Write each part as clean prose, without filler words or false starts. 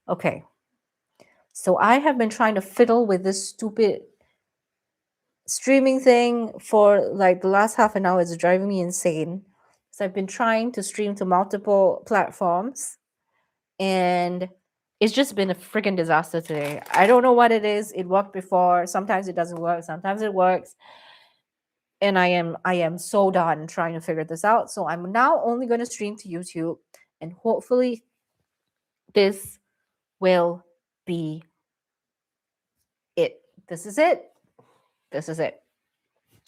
Okay. So I have been trying to fiddle with this stupid streaming thing for like the last half an hour. It's driving me insane. So I've been trying to stream to multiple platforms and it's just been a freaking disaster today. I don't know what it is. It worked before. Sometimes it doesn't work. Sometimes it works. And I am so done trying to figure this out. So I'm now only going to stream to YouTube and hopefully this will be it. This is it. This is it.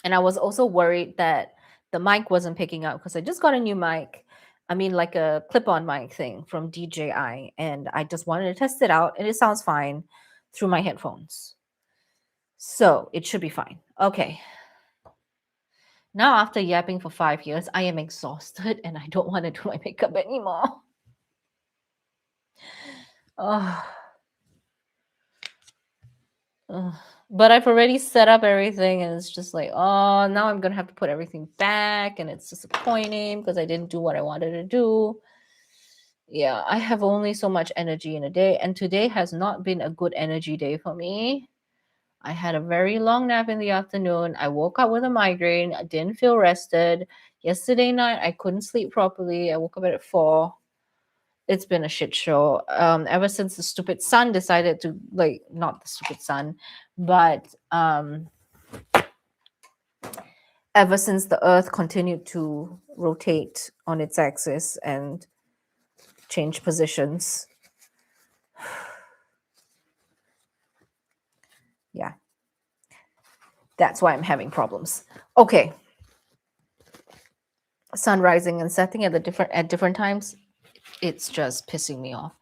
And I was also worried that the mic wasn't picking up because I just got a new mic. I mean, like a clip on mic thing from DJI. And I just wanted to test it out. And it sounds fine through my headphones. So it should be fine. Okay. Now, after yapping for 5 years, I am exhausted and I don't want to do my makeup anymore. Oh. Ugh. But I've already set up everything and it's just like, oh, now I'm going to have to put everything back and it's disappointing because I didn't do what I wanted to do. Yeah, I have only so much energy in a day and today has not been a good energy day for me. I had a very long nap in the afternoon. I woke up with a migraine. I didn't feel rested. Yesterday night, I couldn't sleep properly. I woke up at 4. It's been a shit show. Ever since the stupid sun decided to, like, not the stupid sun, but ever since the earth continued to rotate on its axis and change positions. Yeah. That's why I'm having problems. Okay. Sun rising and setting at different times. It's just pissing me off.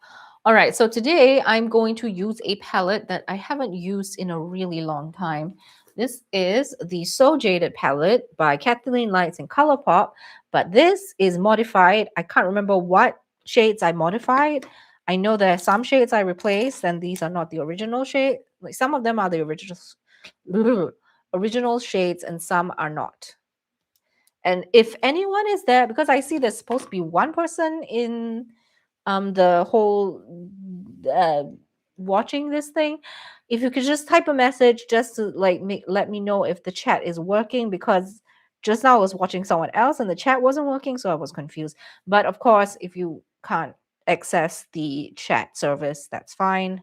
All right, so today I'm going to use a palette that I haven't used in a really long time. This is the So Jaded palette by Kathleen Lights and ColourPop, but this is modified. I can't remember what shades I modified. I know there are some shades I replaced, and these are not the original shade. Like some of them are the original shades, and some are not. And if anyone is there, because I see there's supposed to be one person in the whole uh, watching this thing, if you could just type a message just to like let me know if the chat is working, because just now I was watching someone else and the chat wasn't working, so I was confused. But of course, if you can't access the chat service, that's fine.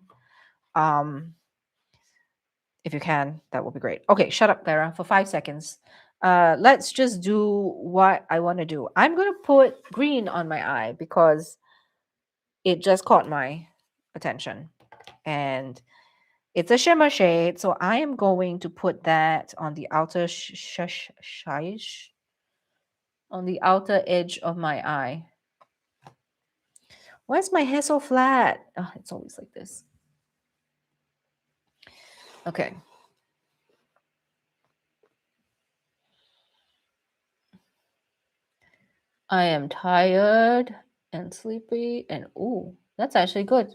If you can, that would be great. Okay, shut up, Clara, for 5 seconds. Let's just do what I want to do. I'm going to put green on my eye because it just caught my attention. And it's a shimmer shade, so I am going to put that on the outer on the outer edge of my eye. Why is my hair so flat? Oh, it's always like this. Okay. I am tired and sleepy, and ooh, that's actually good.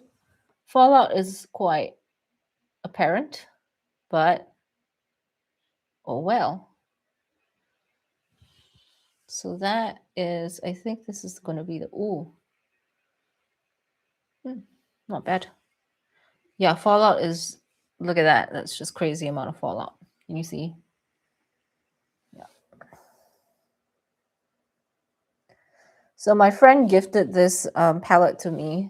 Fallout is quite apparent, but oh well. So that is, I think this is going to be the, ooh, not bad. Yeah, Fallout is, look at that. That's just crazy amount of Fallout. Can you see? Yeah. So my friend gifted this palette to me,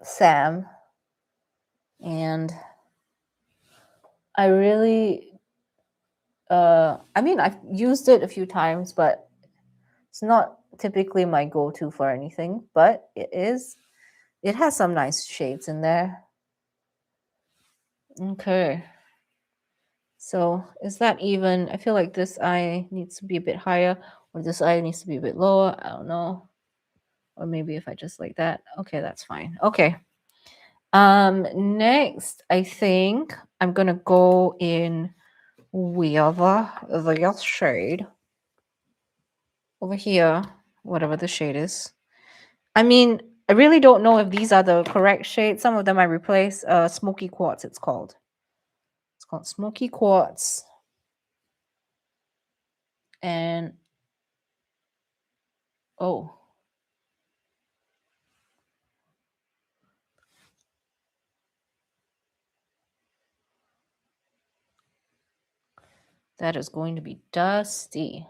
Sam, and I really, I mean, I've used it a few times, but it's not typically my go-to for anything, but it has some nice shades in there. Okay. So is that even? I feel like this eye needs to be a bit higher, or this eye needs to be a bit lower. I don't know. Or maybe if I just like that. Okay, that's fine. Okay. Next, I think I'm gonna go in with the shade over here, whatever the shade is. I mean, I really don't know if these are the correct shades. Some of them I replaced. Smoky Quartz, it's called. It's called Smoky Quartz. And oh, That is going to be dusty.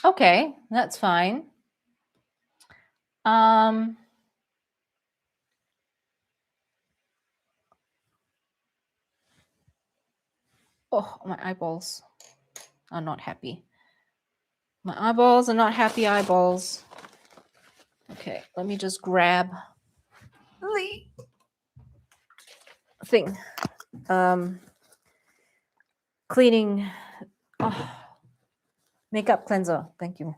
Okay, that's fine. Oh, my eyeballs are not happy. My eyeballs are not happy eyeballs. Okay, let me just grab the thing. Cleaning makeup cleanser. Thank you.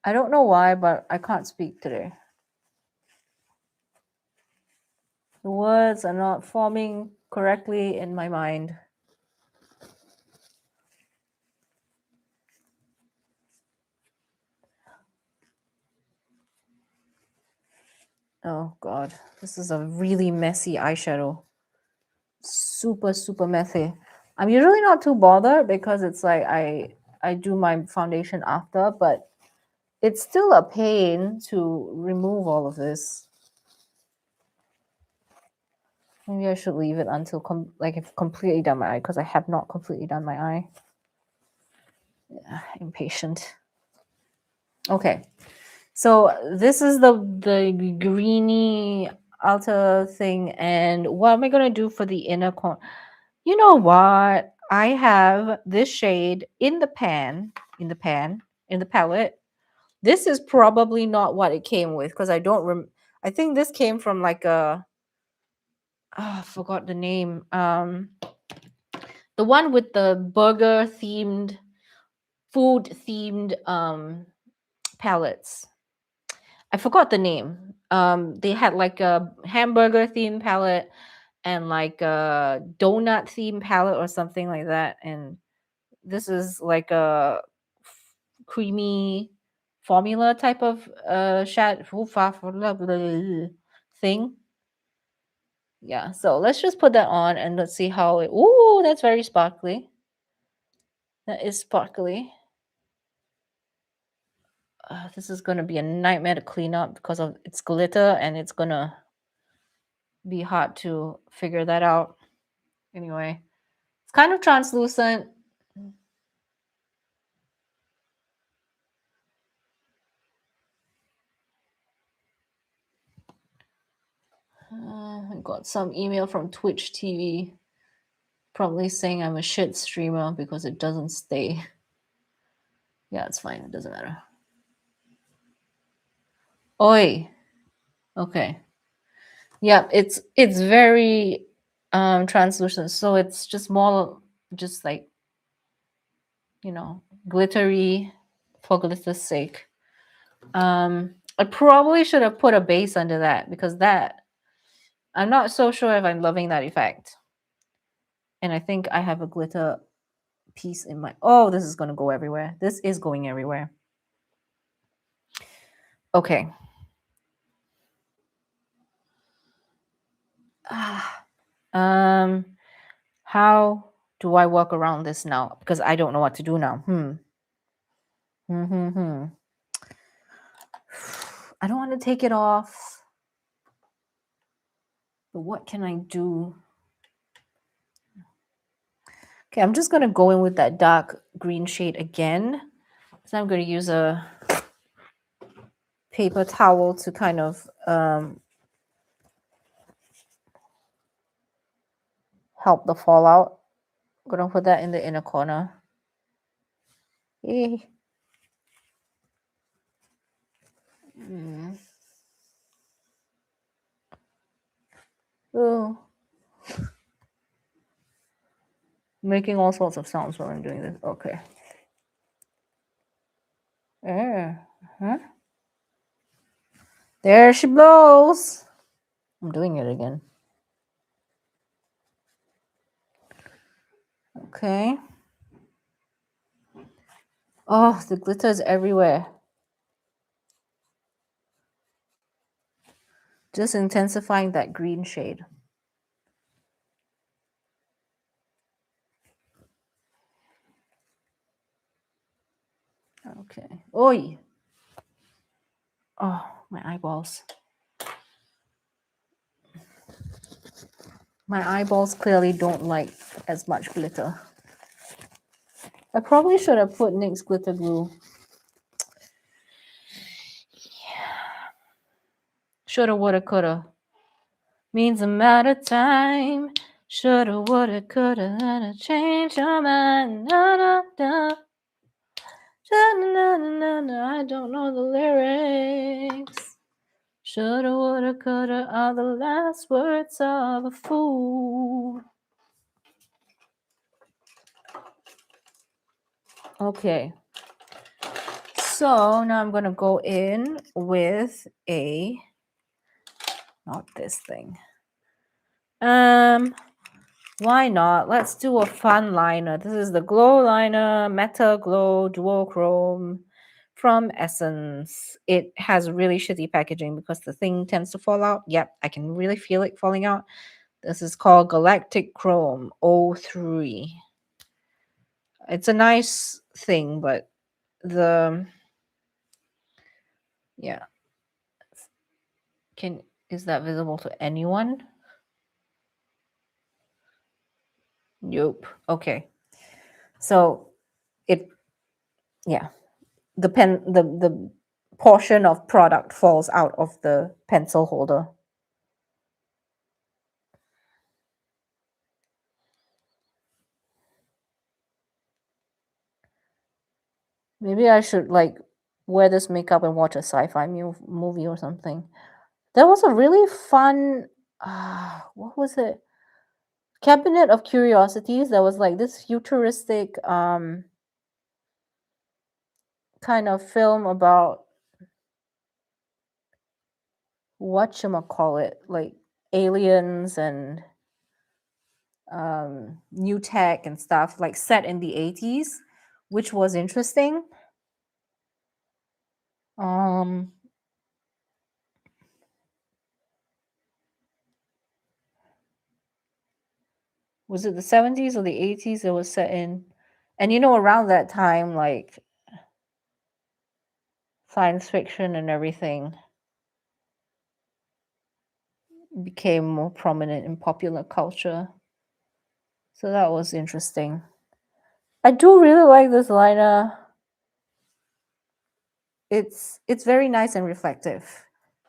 I don't know why, but I can't speak today. The words are not forming correctly in my mind. Oh god, this is a really messy eyeshadow. Super, super messy. I'm usually not too bothered because it's like I do my foundation after, but it's still a pain to remove all of this. Maybe I should leave it until I've completely done my eye, because I have not completely done my eye. Yeah, impatient. Okay, so this is the greeny outer thing, and what am I gonna do for the inner corner? You know what? I have this shade in the palette. This is probably not what it came with, because I don't I think this came from like a I forgot the name. The one with the burger themed, food themed palettes. I forgot the name. They had like a hamburger themed palette and like a donut themed palette or something like that. And this is like a creamy formula type of thing. Yeah, so let's just put that on and let's see how it. Ooh, that's very sparkly. That is sparkly. This is gonna be a nightmare to clean up because of its glitter, and it's gonna be hard to figure that out. Anyway, it's kind of translucent. I got some email from Twitch TV probably saying I'm a shit streamer because it doesn't stay. Yeah, it's fine. It doesn't matter. Oi. Okay. Yeah, it's very translucent. So it's just more just like, glittery for glitter's sake. I probably should have put a base under that, because that I'm not so sure if I'm loving that effect. And I think I have a glitter piece in my. Oh, this is going to go everywhere. This is going everywhere. Okay. How do I work around this now? Because I don't know what to do now. I don't want to take it off. But what can I do? Okay, I'm just going to go in with that dark green shade again. So I'm going to use a paper towel to kind of help the fallout. I'm going to put that in the inner corner. Oh. Making all sorts of sounds while I'm doing this. Okay. Huh? There she blows. I'm doing it again. Okay. Oh, the glitter is everywhere. Just intensifying that green shade. Okay. Oi. Oh, my eyeballs. My eyeballs clearly don't like as much glitter. I probably should have put NYX glitter glue. Shoulda, woulda, coulda. Means a matter of time. Shoulda, woulda, coulda, change your mind. Na, na, na. Na, na, na, na, na. I don't know the lyrics. Shoulda, woulda, coulda are the last words of a fool. Okay. So now I'm gonna go in with a, not this thing. Why not? Let's do a fun liner. This is the Glow Liner Meta Glow Duochrome from Essence. It has really shitty packaging because the thing tends to fall out. Yep, I can really feel it falling out. This is called Galactic Chrome 03. It's a nice thing, but yeah. Is that visible to anyone? Nope. Okay. So yeah. The portion of product falls out of the pencil holder. Maybe I should wear this makeup and watch a sci-fi movie or something. There was a really fun what was it? Cabinet of Curiosities. There was this futuristic kind of film about whatchamacallit, aliens and new tech and stuff, set in the 80s, which was interesting. Was it the 70s or the 80s it was set in? And around that time, science fiction and everything became more prominent in popular culture. So that was interesting. I do really like this liner. It's very nice and reflective.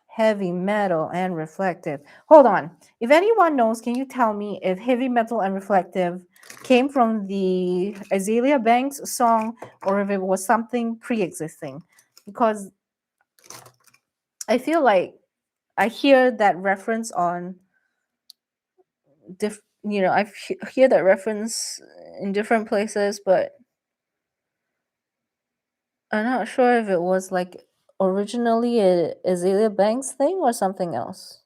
Heavy metal and reflective. Hold on. If anyone knows, can you tell me if heavy metal and reflective came from the Azealia Banks song or if it was something pre-existing? Because I feel like I hear that reference on I hear that reference in different places, but I'm not sure if it was originally a Azealia Banks thing or something else.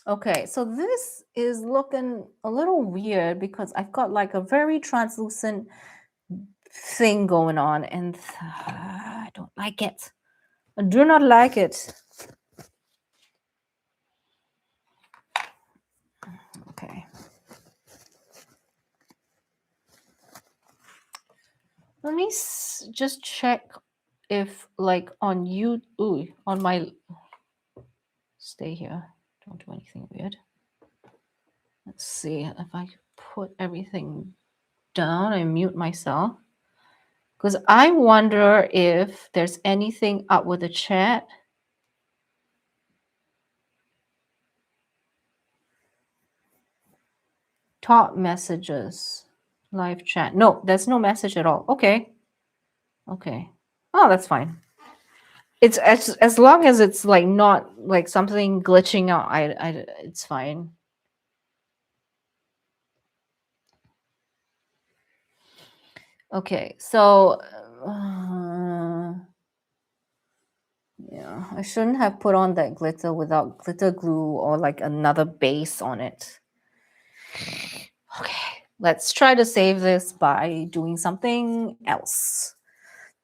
Okay, so this is looking a little weird because I've got a very translucent thing going on and I don't like it. I do not like it. Okay. Let me just check if on you on my stay here. Don't do anything weird. Let's see if I put everything down and mute myself. Because I wonder if there's anything up with the chat. Top messages. Live chat. No, there's no message at all. Okay. Okay. Oh, that's fine. It's as long as it's not something glitching out, I it's fine. Okay, so yeah, I shouldn't have put on that glitter without glitter glue or another base on it. Okay, let's try to save this by doing something else.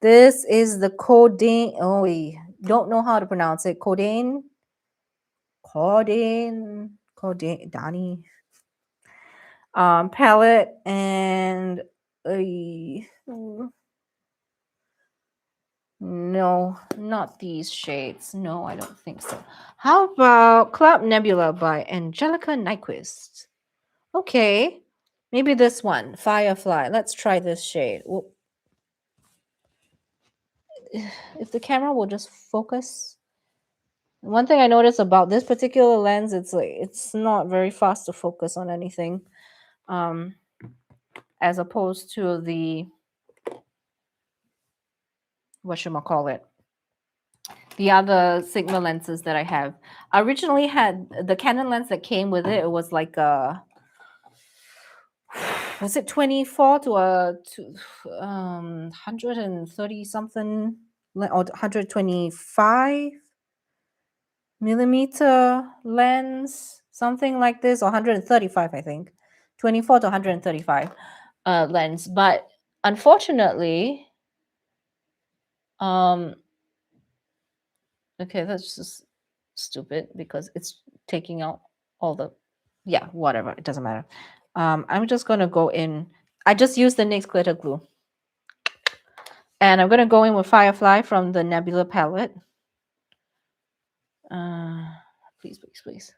This is the Codain. Oh, we don't know how to pronounce it. Codain. Donnie. palette and no, not these shades. No, I don't think so. How about Club Nebula by Angelica Nyquist? Okay, maybe this one, Firefly. Let's try this shade. If the camera will just focus. One thing I noticed about this particular lens, it's not very fast to focus on anything, as opposed to the whatchamacallit, the other Sigma lenses that I have. I originally had the Canon lens that came with it. It was like a, was it 24 to a 130 something or 125 millimeter lens, something like this, or 135, I think, 24 to 135 lens. But unfortunately, okay, that's just stupid because it's taking out all the, yeah, whatever, it doesn't matter. I'm just gonna go in. I just used the NYX glitter glue, and I'm gonna go in with Firefly from the Nebula palette. Please, please, please.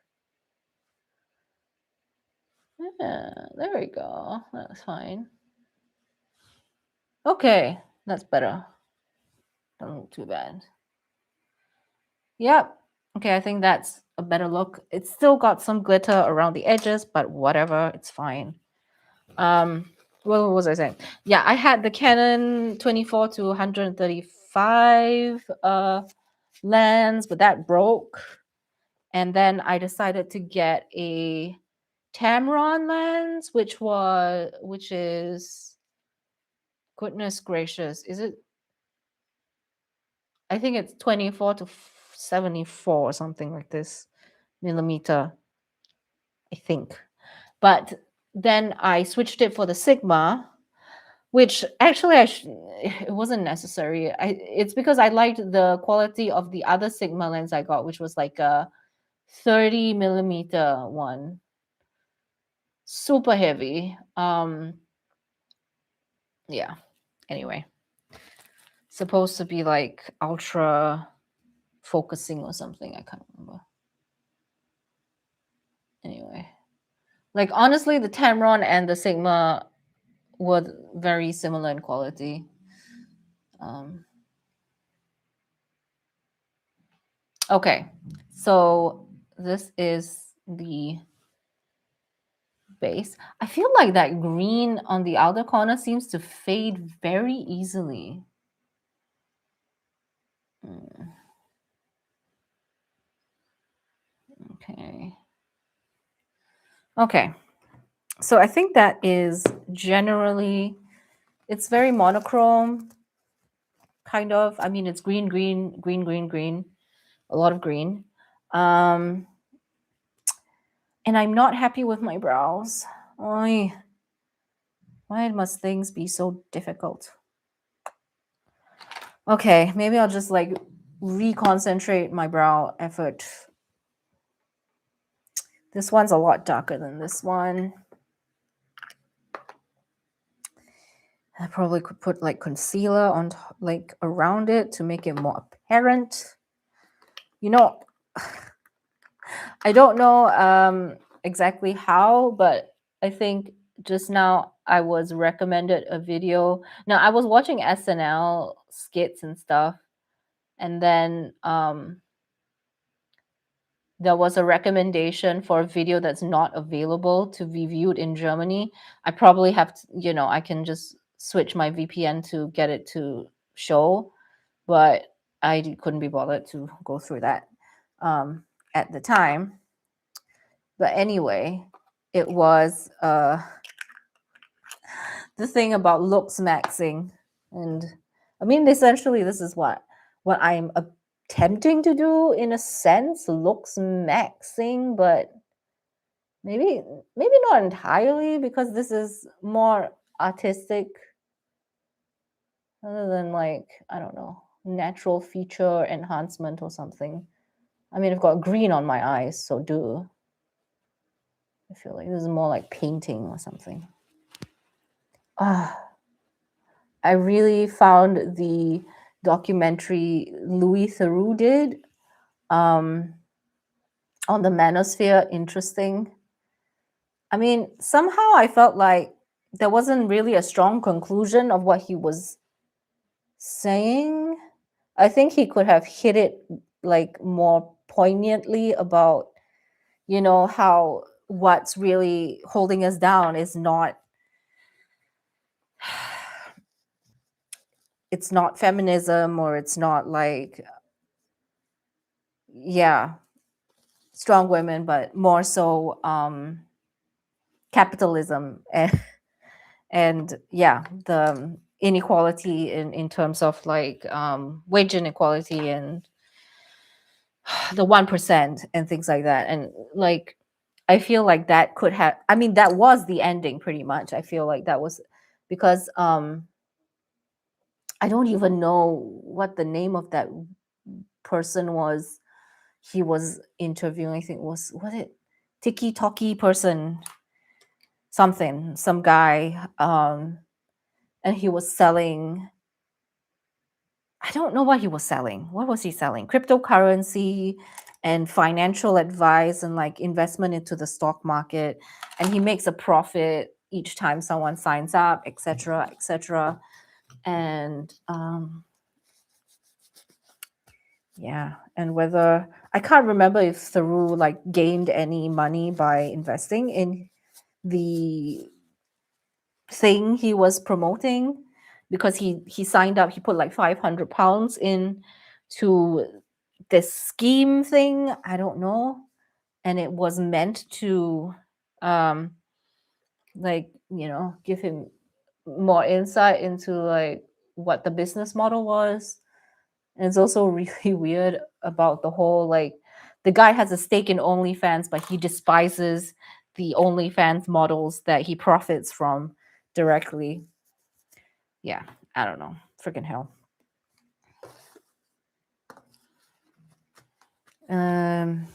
Yeah, there we go. That's fine. Okay, that's better. Doesn't look too bad. Yep. Okay, I think that's a better look. It's still got some glitter around the edges, but whatever, it's fine. What was I saying? Yeah, I had the Canon 24 to 135 lens, but that broke. And then I decided to get a Tamron lens, which is, goodness gracious, is it? I think it's 24 to 74 or something like this millimeter, I think. But then I switched it for the Sigma, which actually it wasn't necessary. It's because I liked the quality of the other Sigma lens I got, which was like a 30 millimeter one, super heavy. Yeah, anyway, supposed to be like ultra focusing or something, I can't remember. Anyway, like honestly, the Tamron and the Sigma were very similar in quality. Okay, so this is the base. I feel like that green on the outer corner seems to fade very easily. Okay. Okay. So I think that is generally, it's very monochrome, kind of. I mean, it's green, green, green, green, green, a lot of green. And I'm not happy with my brows. Why must things be so difficult? Okay, maybe I'll just like reconcentrate my brow effort. This one's a lot darker than this one. I probably could put like concealer on like around it to make it more apparent. You know, I don't know exactly how, but I think just now I was recommended a video. Now I was watching SNL skits and stuff, and then there was a recommendation for a video that's not available to be viewed in Germany. I probably have to, I can just switch my VPN to get it to show, but I couldn't be bothered to go through that at the time. But anyway, it was the thing about looks maxing. And I mean, essentially, this is what I'm attempting to do in a sense, looks maxing, but maybe not entirely, because this is more artistic other than like, I don't know, natural feature enhancement or something. I mean, I've got green on my eyes, so do. I feel like this is more like painting or something. Ah, I really found the documentary Louis Theroux did on the manosphere interesting. I mean, somehow I felt like there wasn't really a strong conclusion of what he was saying. I think he could have hit it like more poignantly about, how what's really holding us down is not it's not feminism, or it's not like, yeah, strong women, but more so capitalism and yeah, the inequality in terms of like wage inequality and the 1% and things like that. And like, I feel like that could have, I mean, that was the ending pretty much. I feel like that was because I don't even know what the name of that person was he was interviewing. I think was it Tiki Talkie person, some guy, and he was selling, I don't know what he was selling. What was he selling? Cryptocurrency and financial advice and like investment into the stock market. And he makes a profit each time someone signs up, etc., etc. And yeah, and whether I can't remember if Theroux like gained any money by investing in the thing he was promoting, because he signed up, he put like £500 in to this scheme thing, I don't know, and it was meant to um like, give him more insight into like what the business model was. And it's also really weird about the whole like, the guy has a stake in OnlyFans, but he despises the OnlyFans models that he profits from directly. Yeah, I don't know. Freaking hell. Um,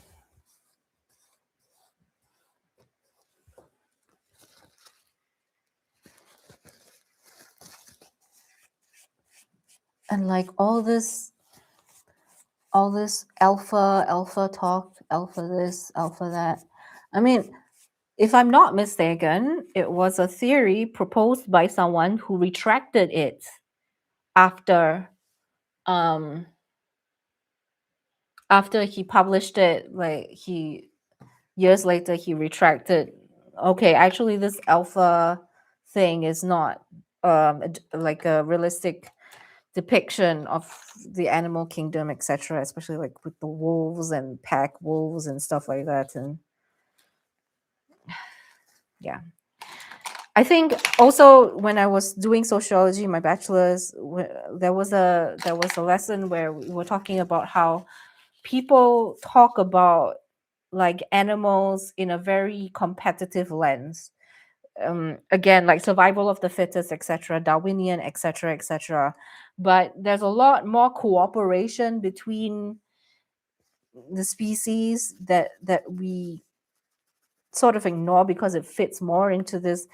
and like all this alpha talk, alpha this, alpha that. I mean, if I'm not mistaken, it was a theory proposed by someone who retracted it after um after he published it. Like, he years later he retracted, okay, actually this alpha thing is not like a realistic depiction of the animal kingdom, etc., especially like with the wolves and pack wolves and stuff like that. And yeah, I think also when I was doing sociology, my bachelor's, there was a lesson where we were talking about how people talk about like animals in a very competitive lens. Again, like survival of the fittest, etc., Darwinian, etc., etc. But there's a lot more cooperation between the species that we sort of ignore because it fits more into this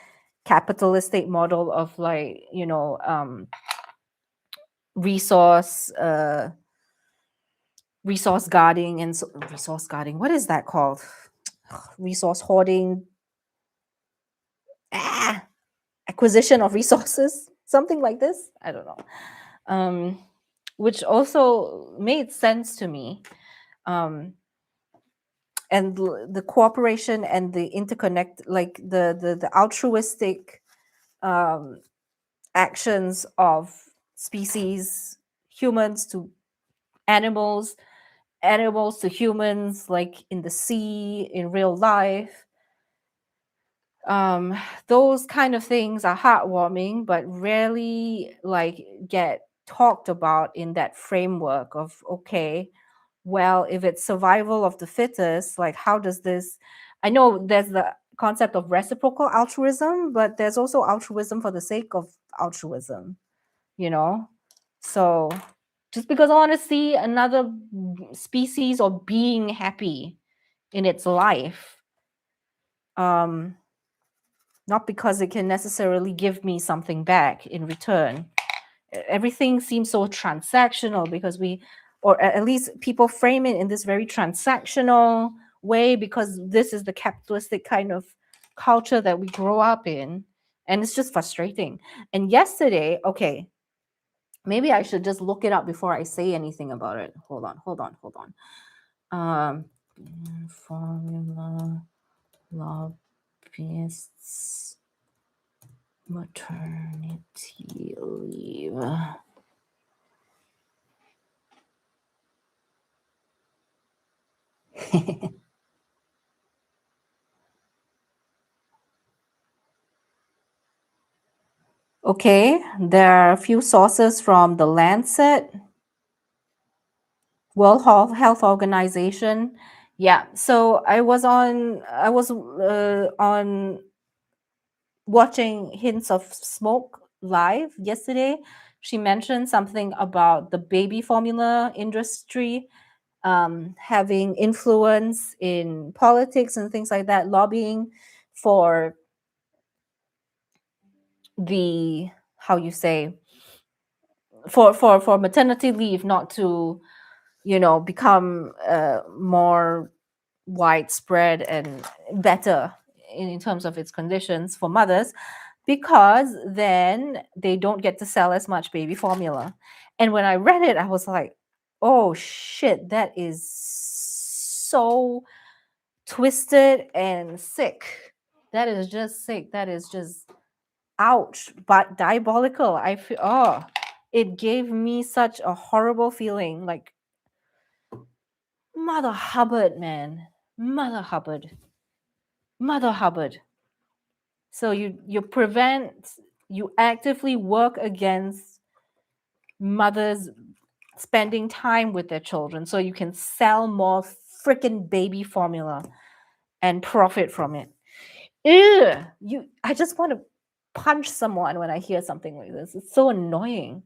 capitalistic model of like, resource resource guarding and resource guarding, what is that called? Resource hoarding, acquisition of resources, something like this, I don't know. Which also made sense to me. And the cooperation and the interconnect, like the altruistic actions of species, humans to animals, animals to humans, like in the sea, in real life. Those kind of things are heartwarming, but rarely like get talked about in that framework of, okay, well, if it's survival of the fittest, like how does this, I know there's the concept of reciprocal altruism, but there's also altruism for the sake of altruism, you know so just because I want to see another species or being happy in its life, not because it can necessarily give me something back in return. Everything seems so transactional because or at least people frame it in this very transactional way because this is the capitalistic kind of culture that we grow up in. And it's just frustrating. And yesterday, okay, maybe I should just look it up before I say anything about it. Hold on. Formula lobbyists maternity leave. Okay, there are a few sources from the Lancet, World Health Organization. Yeah, so I was on watching Hints of Smoke live yesterday. She mentioned something about the baby formula industry having influence in politics and things like that, lobbying for the how you say for maternity leave not to become more widespread and better in terms of its conditions for mothers, because then they don't get to sell as much baby formula. And when I read it, I was like, oh shit, that is so twisted and sick. That is just sick. That is just ouch, but diabolical. I feel, oh, it gave me such a horrible feeling. Like, Mother Hubbard, man. Mother Hubbard. Mother Hubbard. So you actively work against mothers spending time with their children so you can sell more freaking baby formula and profit from it. Ew, I just want to punch someone when I hear something like this. It's so annoying.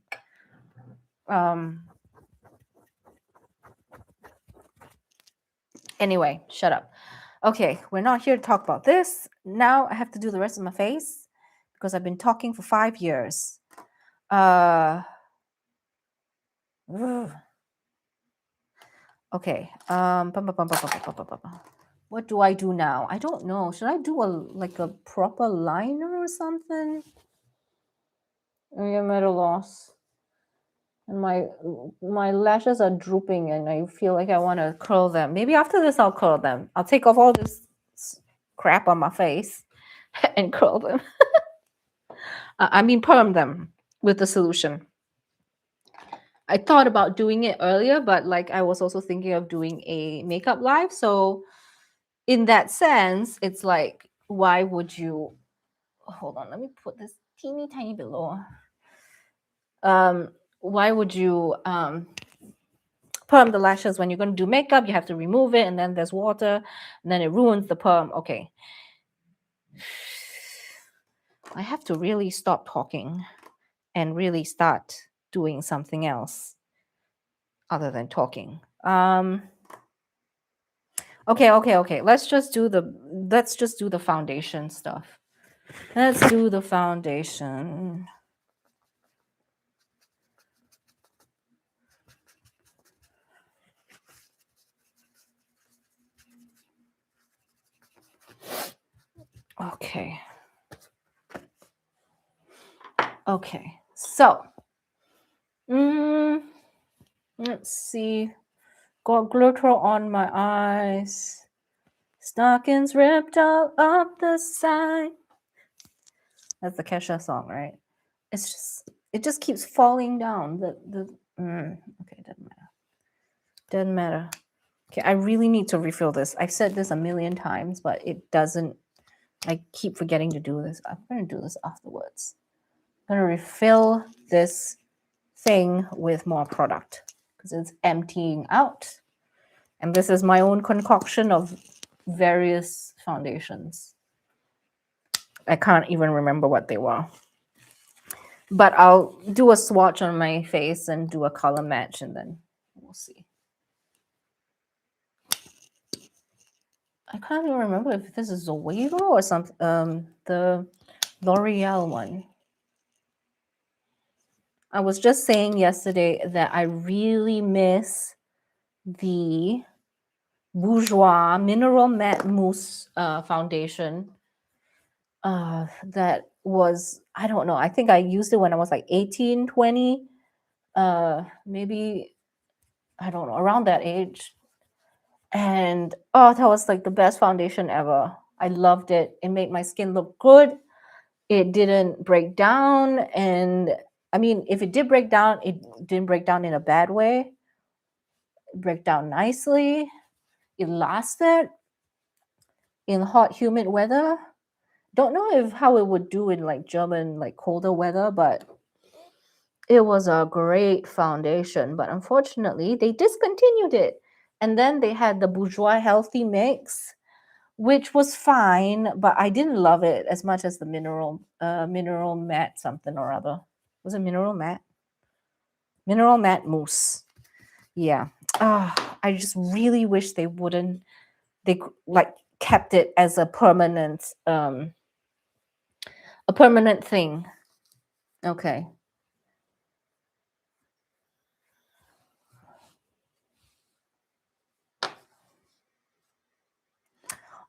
Anyway, shut up. Okay, we're not here to talk about this. Now I have to do the rest of my face because I've been talking for 5 years. Okay. What do I do now? I don't know. Should I do a proper liner or something? I'm at a loss. And my lashes are drooping and I feel like I want to curl them. Maybe after this I'll curl them. I'll take off all this crap on my face and curl them. I mean perm them with the solution. I thought about doing it earlier, but like I was also thinking of doing a makeup live. So in that sense, it's like, why would you hold on, let me put this teeny tiny bit lower. Why would you perm the lashes when you're going to do makeup? You have to remove it, and then there's water, and then it ruins the perm. Okay. I have to really stop talking and really start doing something else other than talking. Okay. Let's just do the foundation stuff. Let's do the foundation. Okay. So, let's see. Got glitter on my eyes. Stockings ripped all up the side. That's the Kesha song, right? It just keeps falling down. Okay, doesn't matter. Okay, I really need to refill this. I've said this a million times, but it doesn't. I keep forgetting to do this. I'm gonna do this afterwards. I'm gonna refill this thing with more product because it's emptying out. And this is my own concoction of various foundations. I can't even remember what they were. But I'll do a swatch on my face and do a color match, and then we'll see. I can't even remember if this is Zoeva or something. The L'Oreal one. I was just saying yesterday that I really miss the Bourjois Mineral Matte Mousse foundation. That was, I don't know, I think I used it when I was like 18, 20, maybe, I don't know, around that age. And oh, that was like the best foundation ever. I loved it. It made my skin look good. It didn't break down. And I mean, if it did break down, it didn't break down in a bad way. It broke down nicely. It lasted in hot, humid weather. Don't know if how it would do in like German, like colder weather, but it was a great foundation. But unfortunately, they discontinued it. And then they had the Bourjois Healthy Mix, which was fine, but I didn't love it as much as the mineral matte something or other. Was it mineral matte? Mineral matte mousse. Yeah. I just really wish they wouldn't. Like kept it as a permanent thing. Okay.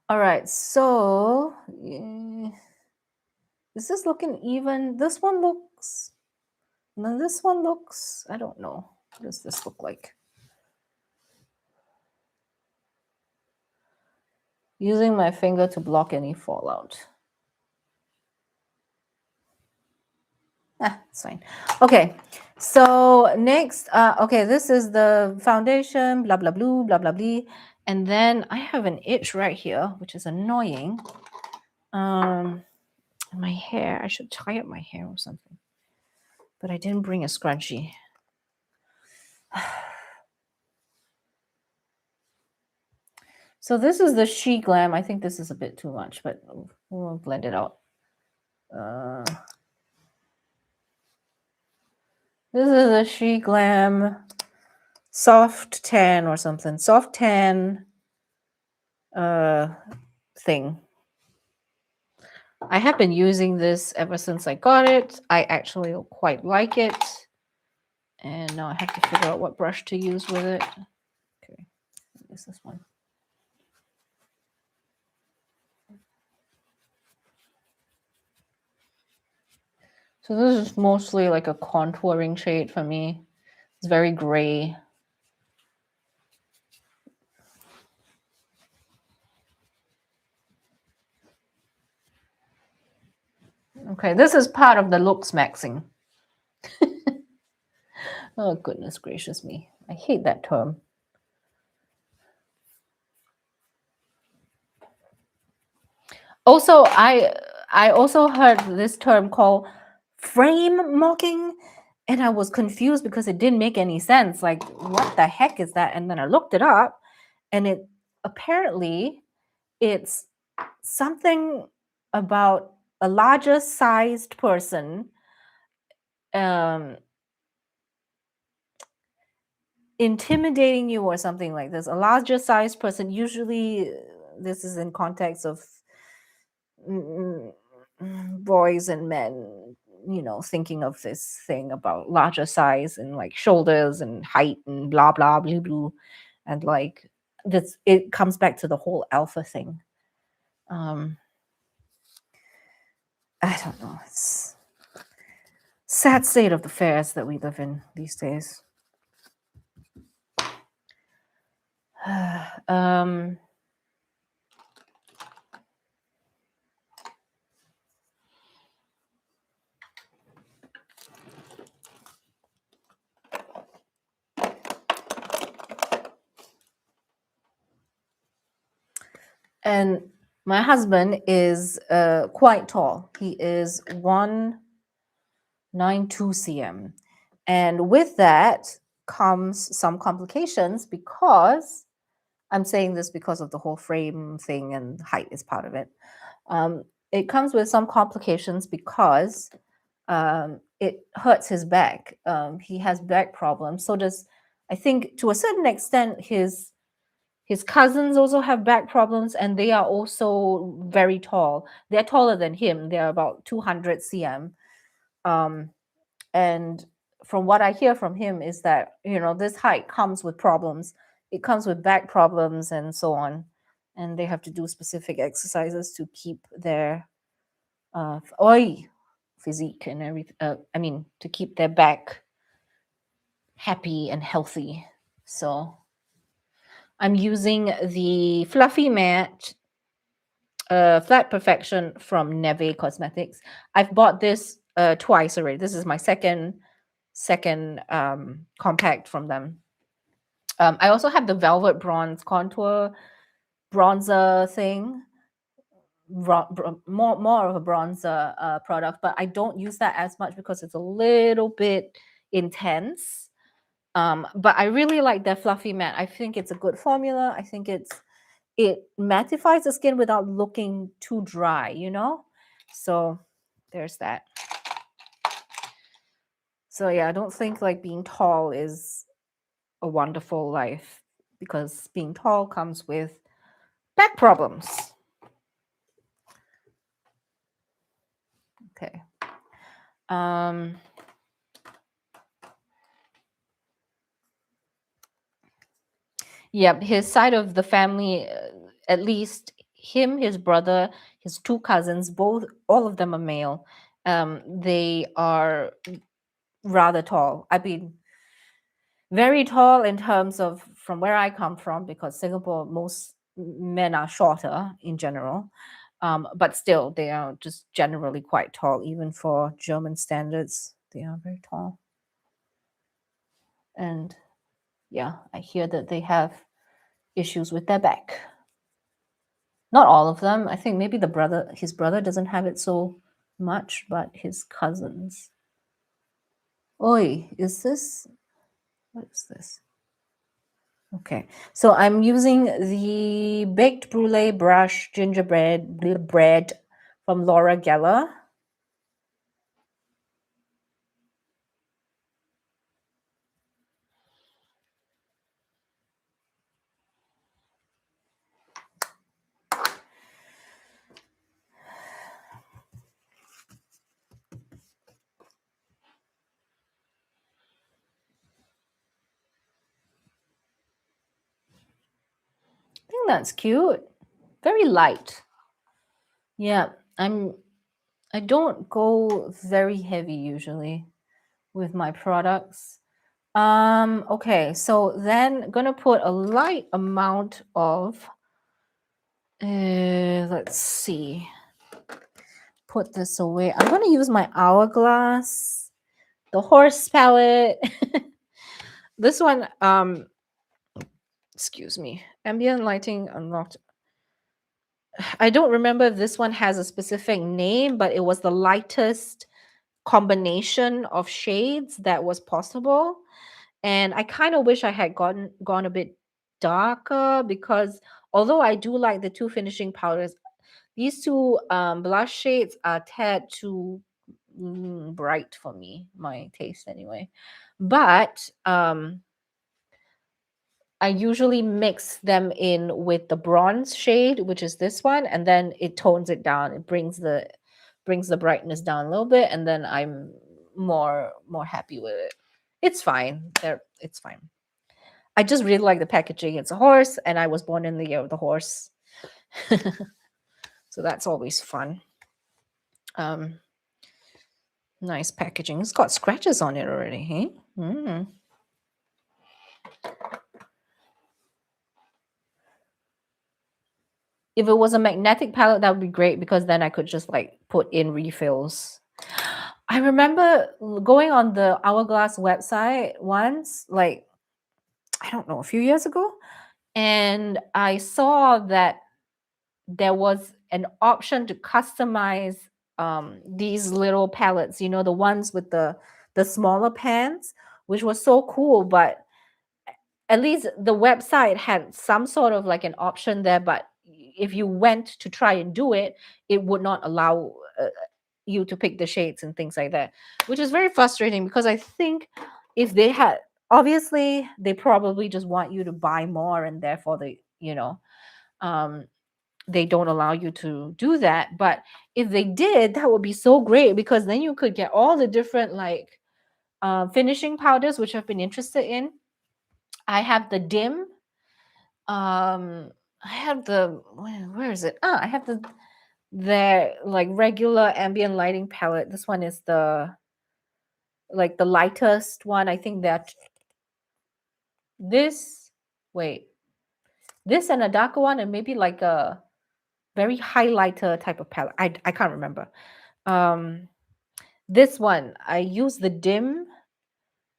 All right. So is this looking even? This one looks. No, this one looks. I don't know. What does this look like? Using my finger to block any fallout. It's fine. Okay, so next, okay, this is the foundation, blah, blah, blah, blah, blah, blah. And then I have an itch right here, which is annoying. My hair, I should tie up my hair or something. But I didn't bring a scrunchie. So this is the She Glam. I think this is a bit too much, but we'll blend it out. This is a She Glam soft tan or something. Soft tan thing. I have been using this ever since I got it. I actually quite like it. And now I have to figure out what brush to use with it. Okay, use this one. So this is mostly like a contouring shade for me. It's very gray. Okay, this is part of the looks maxing. Oh, goodness gracious me. I hate that term. Also, I also heard this term called frame mocking, and I was confused because it didn't make any sense. Like, what the heck is that? And then I looked it up, and it apparently it's something about a larger sized person intimidating you or something like this. A larger sized person, usually this is in context of boys and men, you know, thinking of this thing about larger size and like shoulders and height and blah blah blah blah, and like this, it comes back to the whole alpha thing. I don't know. It's sad state of affairs that we live in these days. And my husband is quite tall. He is 192 cm. And with that comes some complications, because I'm saying this because of the whole frame thing, and height is part of it. It comes with some complications because it hurts his back. He has back problems. So does, I think, to a certain extent, his His cousins also have back problems, and they are also very tall. They're taller than him. They're about 200 cm. Um, and from what I hear from him is that, this height comes with problems. It comes with back problems and so on. And they have to do specific exercises to keep their physique and everything. To keep their back happy and healthy. So I'm using the Fluffy Matte Flat Perfection from Neve Cosmetics. I've bought this twice already. This is my second compact from them. I also have the Velvet Bronze Contour Bronzer thing. More of a bronzer product, but I don't use that as much because it's a little bit intense. But I really like their Fluffy Matte. I think it's a good formula. I think it mattifies the skin without looking too dry, So there's that. So yeah, I don't think like being tall is a wonderful life, because being tall comes with back problems. Okay. Yeah, his side of the family, at least him, his brother, his two cousins, all of them are male. They are rather tall. I mean, very tall in terms of from where I come from, because Singapore, most men are shorter in general. But still, they are just generally quite tall, even for German standards. They are very tall. And yeah, I hear that they have issues with their back. Not all of them. I think maybe his brother doesn't have it so much, but his cousins. Oi, what is this? Okay, so I'm using the Baked Brulee Brush Gingerbread Bread from Laura Geller. I think that's cute. Very light. Yeah, I don't go very heavy usually with my products. Okay, so then gonna put a light amount of let's see. Put this away. I'm gonna use my Hourglass, the horse palette. This one, excuse me, ambient lighting unlocked. I don't remember if this one has a specific name, but it was the lightest combination of shades that was possible. And I kind of wish I had gone a bit darker, because although I do like the two finishing powders, these two blush shades are tad too bright for me, my taste anyway. But I usually mix them in with the bronze shade, which is this one, and then it tones it down. It brings the brightness down a little bit, and then I'm more happy with it. It's fine. It's fine. I just really like the packaging. It's a horse, and I was born in the year of the horse. So that's always fun. Nice packaging. It's got scratches on it already, hey? If it was a magnetic palette, that would be great, because then I could just like put in refills. I remember going on the Hourglass website once, like, I don't know, a few years ago, and I saw that there was an option to customize these little palettes, the ones with the smaller pans, which was so cool. But at least the website had some sort of like an option there, but if you went to try and do it, it would not allow you to pick the shades and things like that, which is very frustrating, because I think if they had, obviously they probably just want you to buy more, and therefore you know, they don't allow you to do that. But if they did, that would be so great, because then you could get all the different like finishing powders, which I've been interested in. I have the dim. I have the where is it? I have the like regular ambient lighting palette. This one is the like the lightest one. I think that this wait this and a darker one, and maybe like a very highlighter type of palette. I can't remember. Um, this one I use the dim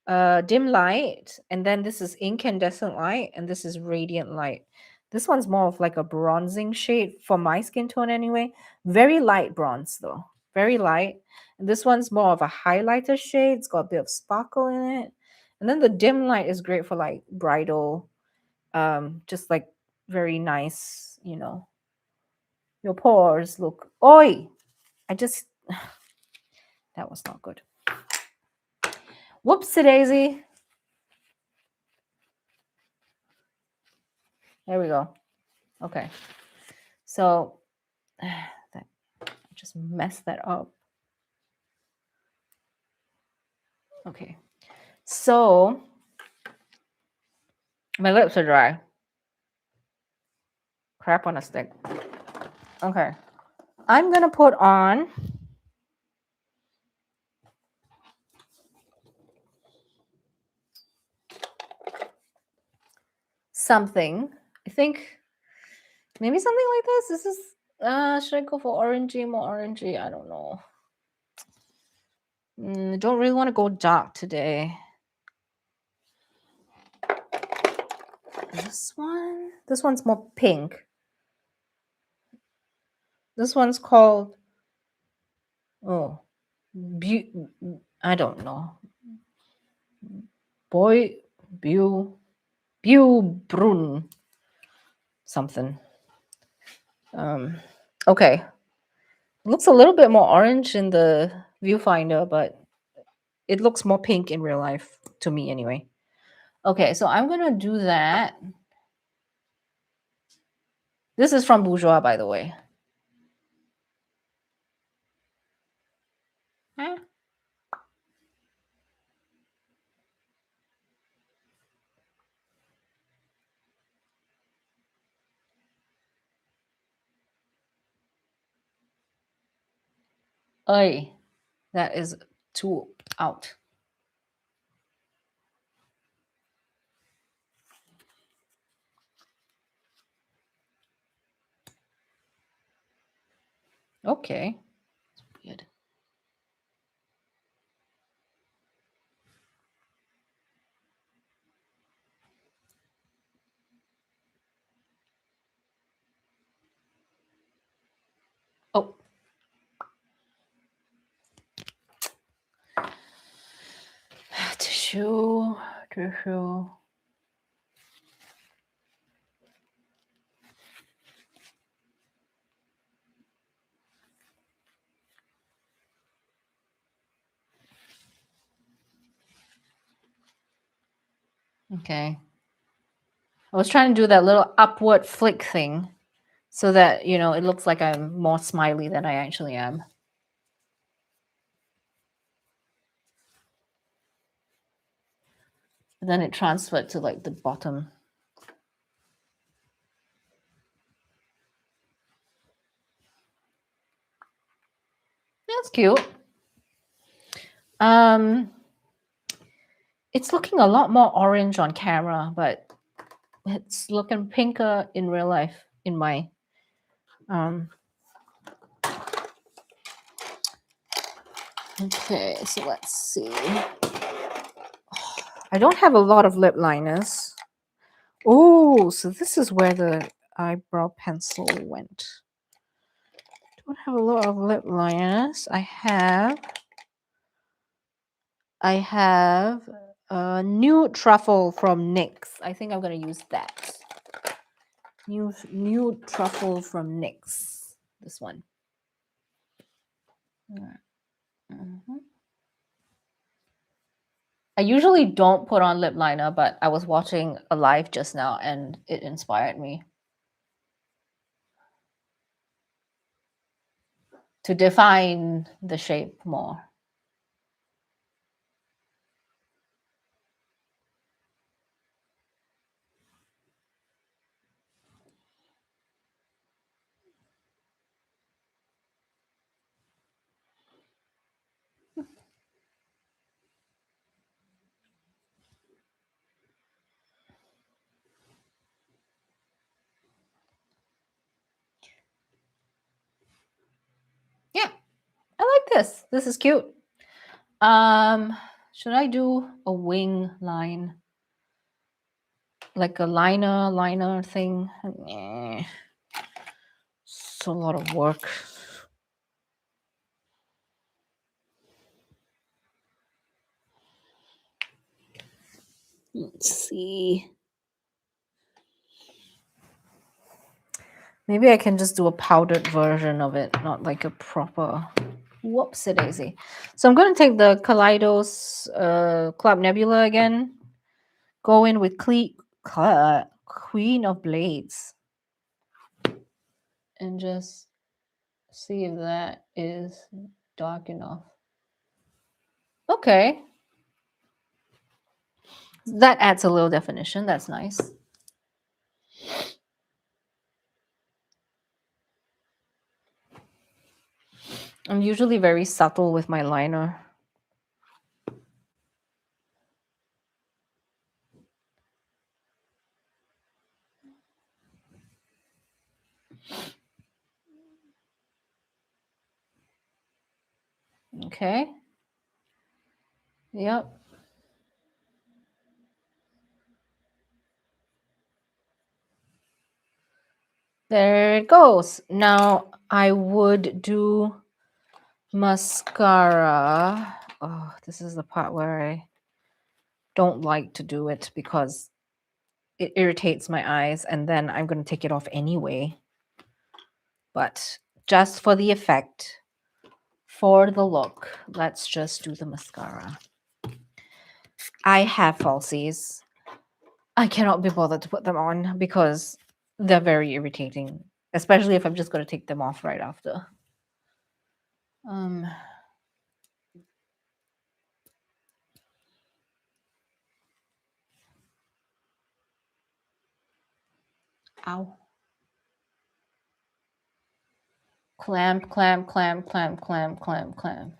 light, and then this is incandescent light, and this is radiant light. This one's more of like a bronzing shade for my skin tone anyway. Very light bronze though, very light. And this one's more of a highlighter shade. It's got a bit of sparkle in it. And then the dim light is great for like bridal, just like very nice, your pores look. Oi! I just that was not good. Whoopsie daisy. There we go. Okay. So that I just messed that up. Okay. So my lips are dry. Crap on a stick. Okay. I'm gonna put on something. I think maybe something like this. This is should I go for orangey, more orangey? I don't know. Don't really want to go dark today. This one's more pink. This one's called I don't know. Brun something. Okay. Looks a little bit more orange in the viewfinder, but it looks more pink in real life to me anyway. Okay, so I'm gonna do that. This is from Bourjois, by the way. Oy, that is too out. Okay. Weird. Oh. Tissue. Okay. I was trying to do that little upward flick thing so that, it looks like I'm more smiley than I actually am. And then it transferred to like the bottom. That's cute. It's looking a lot more orange on camera, but it's looking pinker in real life in my okay, so let's see. I don't have a lot of lip liners. Oh, so this is where the eyebrow pencil went. Don't have a lot of lip liners. I have a new truffle from NYX. I think I'm going to use that. New truffle from NYX. This one. I usually don't put on lip liner, but I was watching a live just now and it inspired me to define the shape more. Yeah, I like this. This is cute. Should I do a wing line? Like a liner thing? It's a lot of work. Let's see. Maybe I can just do a powdered version of it, not like a proper. Whoopsie daisy. So I'm going to take the Kaleidos Club Nebula again. Go in with Queen of Blades. And just see if that is dark enough. Okay. That adds a little definition. That's nice. I'm usually very subtle with my liner. Okay. Yep. There it goes. Now I would do mascara. Oh, this is the part where I don't like to do it because it irritates my eyes and then I'm going to take it off anyway. But just for the effect, for the look, let's just do the mascara. I have falsies. I cannot be bothered to put them on because they're very irritating, especially if I'm just going to take them off right after. Ow. Clamp, clamp, clamp, clamp, clamp, clamp, clamp.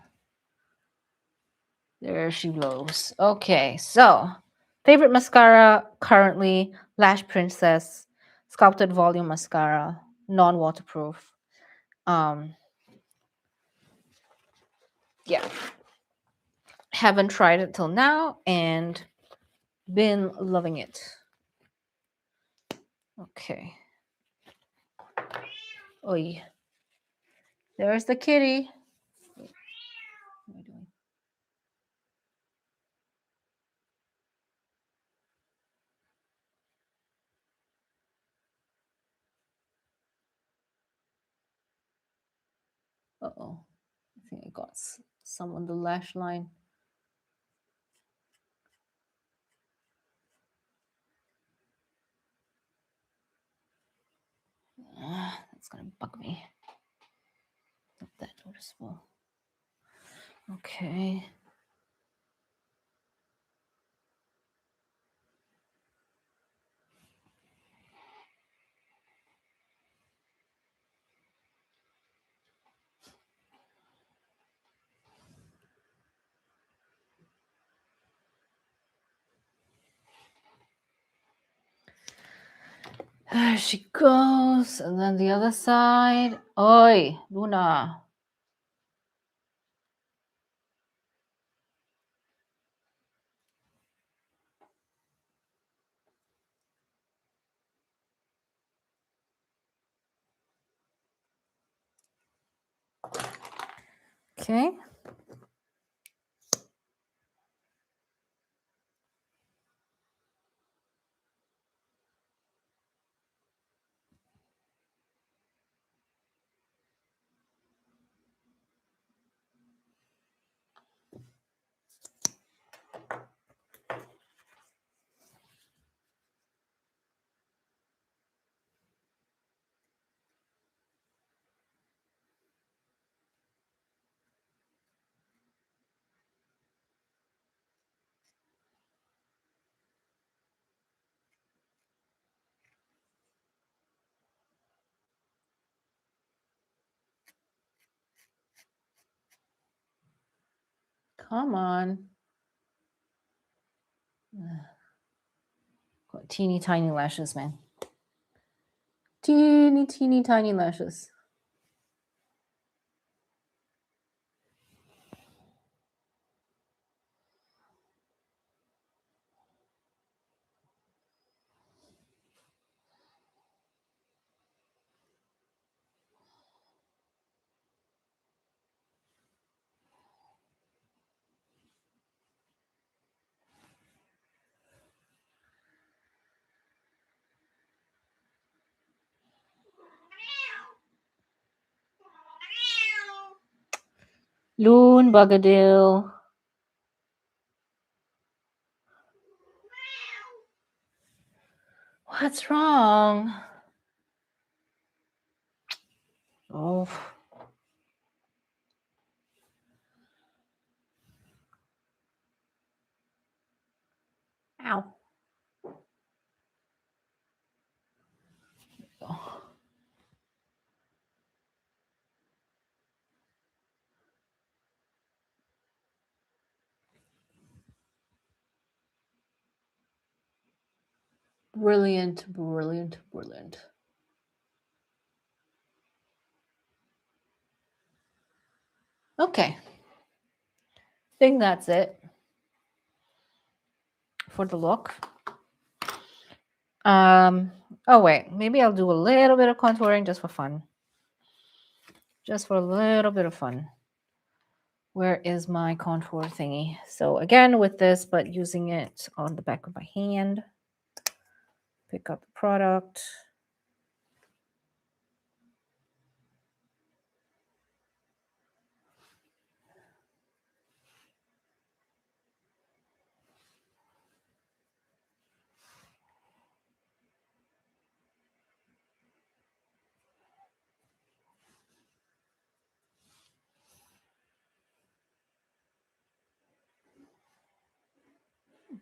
There she blows. Okay, so favorite mascara currently Lash Princess Sculpted Volume Mascara, non-waterproof. Yeah. Haven't tried it till now and been loving it. Okay. Oi. There's the kitty. Wait, what am I doing? Uh-oh. I think I got some on the lash line. That's gonna bug me. Not that noticeable. Okay. There she goes. And then the other side. Oi, Luna. Okay. Come on. Got teeny tiny lashes, man. Teeny tiny lashes. Loon Bugadil. What's wrong? Oh. Ow. Oh. Brilliant, brilliant, brilliant. Okay. I think that's it for the look. Oh wait, maybe I'll do a little bit of contouring just for fun. Just for a little bit of fun. Where is my contour thingy? So again with this, but using it on the back of my hand. Pick up the product.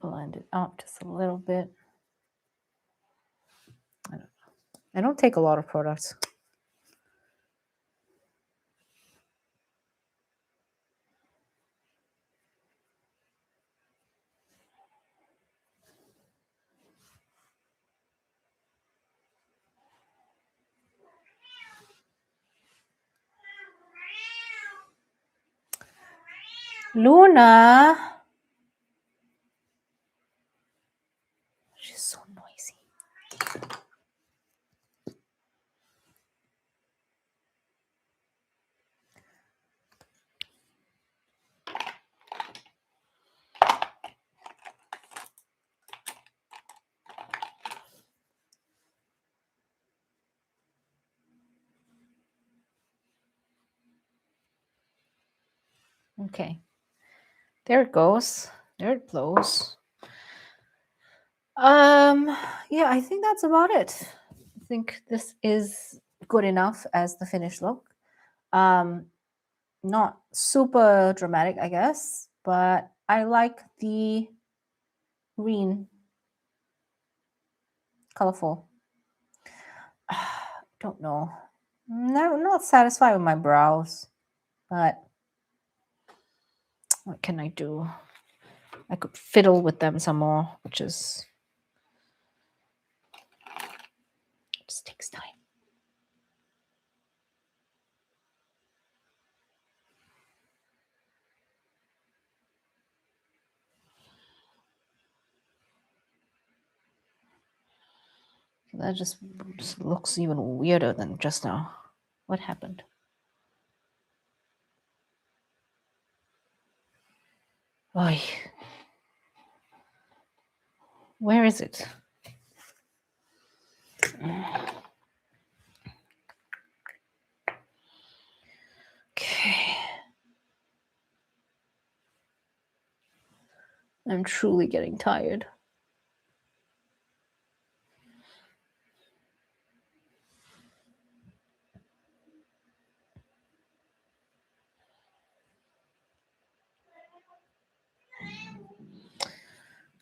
Blend it out just a little bit. I don't take a lot of products. Luna! She's so noisy. Okay. There it goes. There it blows. Yeah, I think that's about it. I think this is good enough as the finished look. Not super dramatic, I guess, but I like the green, colorful. Don't know. No, not satisfied with my brows, but what can I do? I could fiddle with them some more, which is just takes time. That just looks even weirder than just now. What happened? Oy. Where is it? Okay. I'm truly getting tired.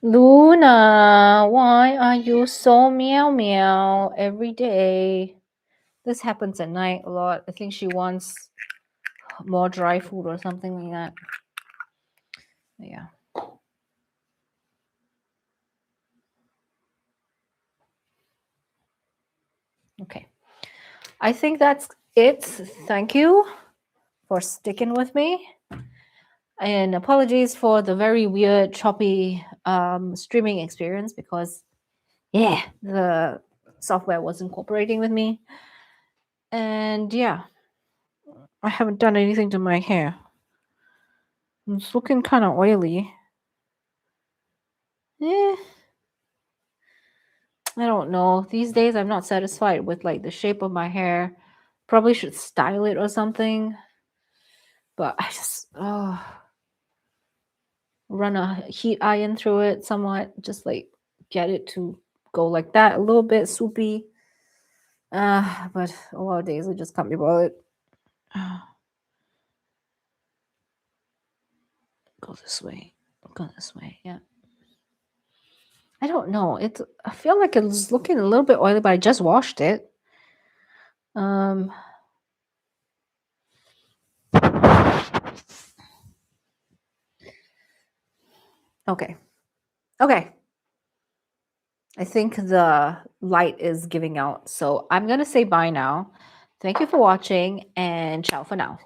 Luna, why are you so meow meow every day? This happens at night a lot. I think she wants more dry food or something like that. Yeah. Okay. I think that's it. Thank you for sticking with me. And apologies for the very weird, choppy streaming experience because, yeah, the software wasn't cooperating with me. And yeah, I haven't done anything to my hair. It's looking kind of oily. Eh, I don't know. These days, I'm not satisfied with like the shape of my hair. Probably should style it or something. But I just run a heat iron through it somewhat, just like get it to go like that, a little bit soupy. But a lot of days I just can't be bothered. Go this way. Go this way. Yeah. I don't know. I feel like it's looking a little bit oily, but I just washed it. Okay. Okay. I think the light is giving out. So I'm going to say bye now. Thank you for watching and ciao for now.